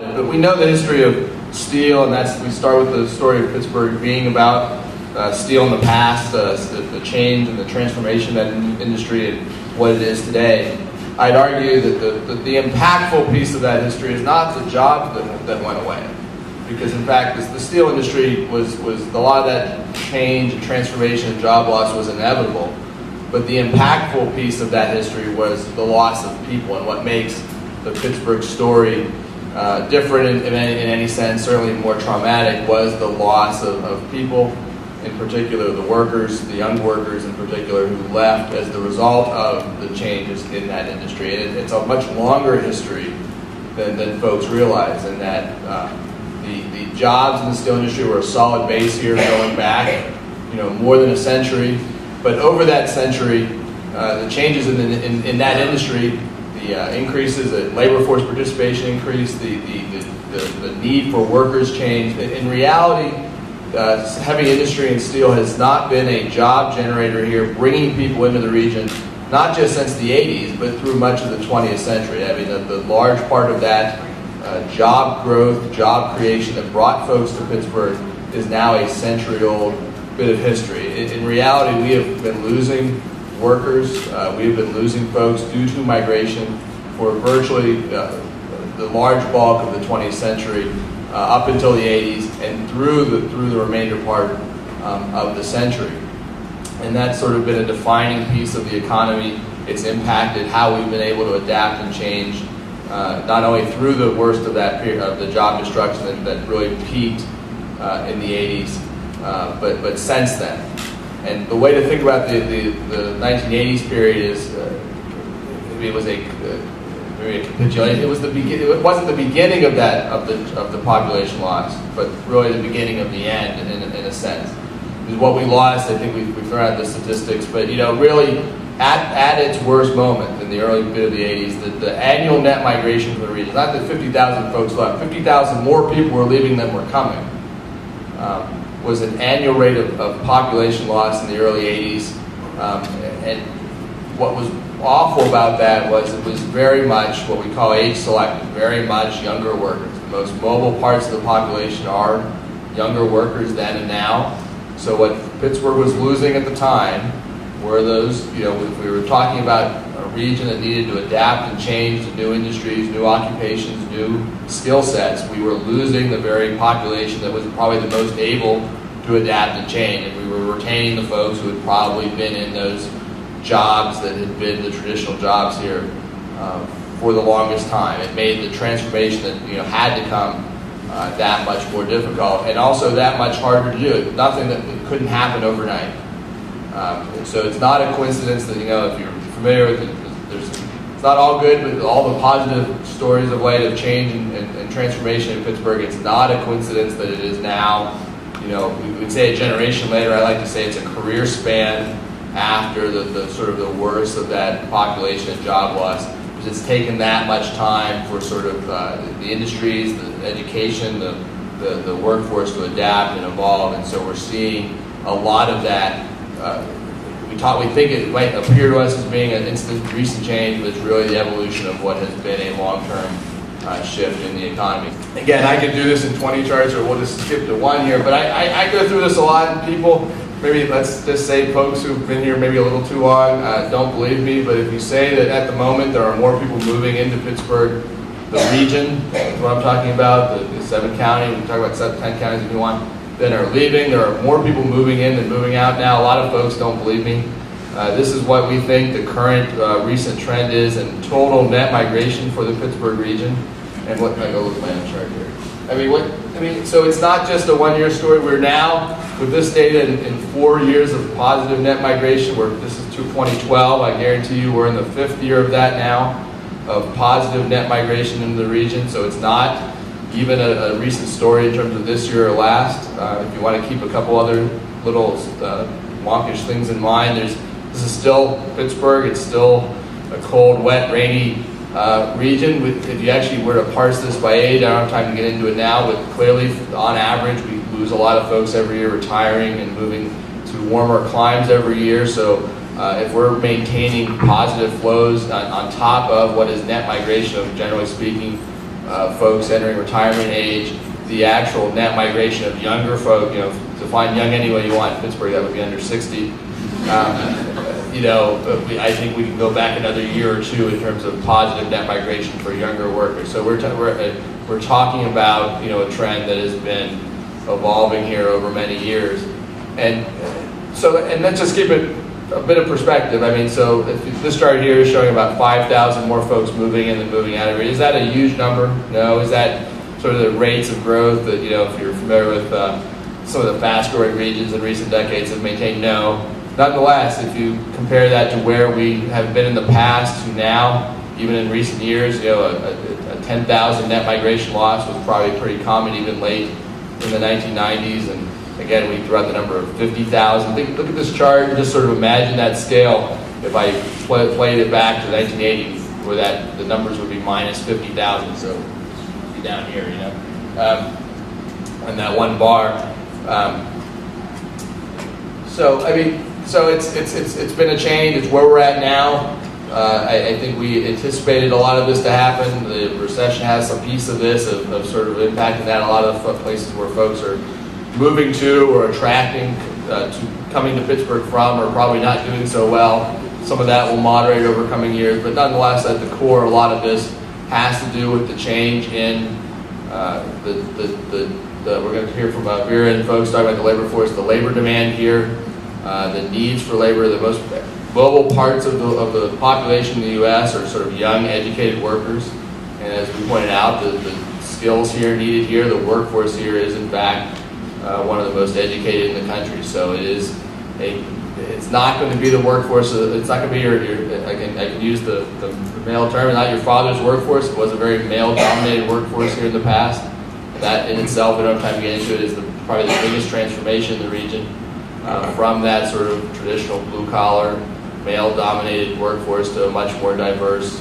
But we know the history of steel, and we start with the story of Pittsburgh being about steel in the past, the change and the transformation of that industry and what it is today. I'd argue that the impactful piece of that history is not the jobs that went away. Because in fact, the steel industry was a lot of that change and transformation and job loss was inevitable. But the impactful piece of that history was the loss of people, and what makes the Pittsburgh story different in any sense, certainly more traumatic, was the loss of people, in particular the workers, the young workers in particular, who left as the result of the changes in that industry. And it's a much longer history than folks realize, in that the jobs in the steel industry were a solid base here going back, more than a century. But over that century, the changes in that industry, the increases in labor force participation increased, the need for workers changed. In reality, heavy industry and steel has not been a job generator here, bringing people into the region, not just since the 80s, but through much of the 20th century. I mean, the large part of that job growth, job creation that brought folks to Pittsburgh is now a century-old bit of history. In reality, we have been losing workers, we have been losing folks due to migration for virtually the large bulk of the 20th century, up until the 80s and through the remainder part of the century. And that's sort of been a defining piece of the economy. It's impacted how we've been able to adapt and change, not only through the worst of that period of the job destruction that really peaked in the 80s, but since then. And the way to think about the 1980s period is it was a capitulation. It wasn't the beginning of the population loss, but really the beginning of the end in a sense. Is what we lost. I think we've thrown out the statistics, but really at its worst moment in the early bit of the 80s, the annual net migration from the region, not that 50,000 folks left, 50,000 more people were leaving than were coming, was an annual rate of population loss in the early 80s. And what was awful about that was it was very much what we call age selective, very much younger workers. The most mobile parts of the population are younger workers then and now. So what Pittsburgh was losing at the time were those, if we were talking about a region that needed to adapt and change to new industries, new occupations, new skill sets, we were losing the very population that was probably the most able to adapt and change. And we were retaining the folks who had probably been in those jobs that had been the traditional jobs here for the longest time. It made the transformation that had to come that much more difficult, and also that much harder to do. Nothing that couldn't happen overnight. So it's not a coincidence that, if you're familiar with it, it's not all good, but all the positive stories of late of change and transformation in Pittsburgh, it's not a coincidence that it is now, we would say a generation later. I like to say it's a career span after the sort of the worst of that population and job loss. It's taken that much time for sort of the industries, the education, the workforce to adapt and evolve, and so we're seeing a lot of that. We think it might appear to us as being an instant, recent change, but it's really the evolution of what has been a long-term shift in the economy. Again, I could do this in 20 charts, or we'll just skip to one here, but I go through this a lot, and people, maybe let's just say folks who've been here maybe a little too long don't believe me, but if you say that at the moment there are more people moving into Pittsburgh, the region, is what I'm talking about, the 7 counties, we can talk about 10 counties if you want, then are leaving. There are more people moving in than moving out now. A lot of folks don't believe me. This is what we think the current recent trend is in total net migration for the Pittsburgh region. And what, I go look at my own chart here. So it's not just a one-year story. We're now, with this data in 4 years of positive net migration, this is to 2012, I guarantee you we're in the 5th year of that now, of positive net migration into the region. So it's not even a recent story in terms of this year or last. If you want to keep a couple other little wonkish things in mind, this is still Pittsburgh. It's still a cold, wet, rainy region. If you actually were to parse this by age, I don't have time to get into it now, but clearly, on average, we lose a lot of folks every year retiring and moving to warmer climes every year. So if we're maintaining positive flows on top of what is net migration of, generally speaking, folks entering retirement age, the actual net migration of younger folk, to find young any way you want in Pittsburgh, that would be under 60. I think we can go back another year or two in terms of positive net migration for younger workers. So we're talking about a trend that has been evolving here over many years, and let's just keep it a bit of perspective. I mean, so if this chart here is showing about 5,000 more folks moving in than moving out of here. Is that a huge number? No. Is that sort of the rates of growth that if you're familiar with some of the fast-growing regions in recent decades have maintained? No. Nonetheless, if you compare that to where we have been in the past to now, even in recent years, a 10,000 net migration loss was probably pretty common even late in the 1990s. And again, we threw out the number of 50,000. Look at this chart and just sort of imagine that scale. If I played it back to 1980, where the numbers would be minus 50,000, so it'd be down here, and that one bar. So it's been a change. It's where we're at now. I think we anticipated a lot of this to happen. The recession has some piece of this, of sort of impacting that. A lot of places where folks are moving to or attracting coming to Pittsburgh from are probably not doing so well. Some of that will moderate over coming years, but nonetheless, at the core, a lot of this has to do with the change in we're going to hear from Vera and folks talking about the labor force, the labor demand here, the needs for labor. The most global parts of the population in the U.S. are sort of young, educated workers, and as we pointed out, the skills here needed here, the workforce here is in fact one of the most educated in the country. So it's not going to be the workforce. It's not going to be I can use the male term, not your father's workforce. It was a very male-dominated workforce here in the past. That in itself, we don't have time to get into it, is probably the biggest transformation in the region from that sort of traditional blue-collar, male-dominated workforce to a much more diverse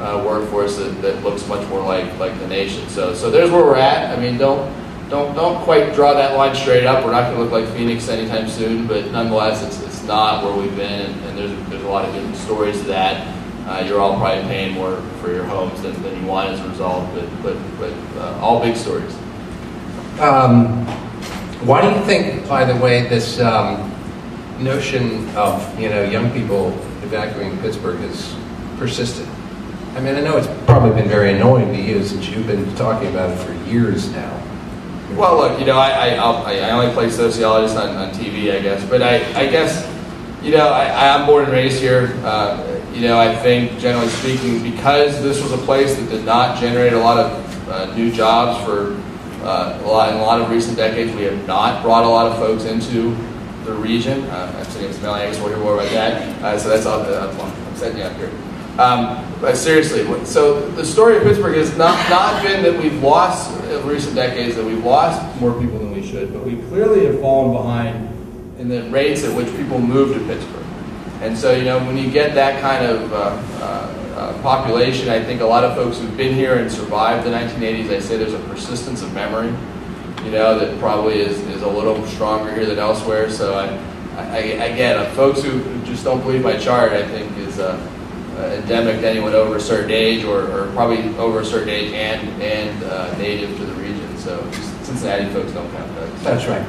workforce that looks much more like the nation. So there's where we're at. I mean, don't quite draw that line straight up. We're not going to look like Phoenix anytime soon, but nonetheless, it's not where we've been, and there's a lot of good stories to that. You're all probably paying more for your homes than you want as a result, but all big stories. Why do you think, by the way, this notion of young people evacuating Pittsburgh has persisted? I mean, I know it's probably been very annoying to you since you've been talking about it for years now. Well, look, I only play sociologist on TV, I guess, but I guess, I'm born and raised here. I think, generally speaking, because this was a place that did not generate a lot of new jobs for in a lot of recent decades, we have not brought a lot of folks into the region. I'm sitting with Smelly, I guess we'll hear more about that. So that's all. I'm setting you up here. But seriously, so the story of Pittsburgh has not been that we've lost in recent decades, that we've lost more people than we should, but we clearly have fallen behind in the rates at which people move to Pittsburgh. And so, when you get that kind of population, I think a lot of folks who've been here and survived the 1980s, I say there's a persistence of memory, that probably is a little stronger here than elsewhere. So again, folks who just don't believe my chart, I think is endemic to anyone over a certain age, or probably over a certain age and native to the region. So Cincinnati folks don't count that. That's right.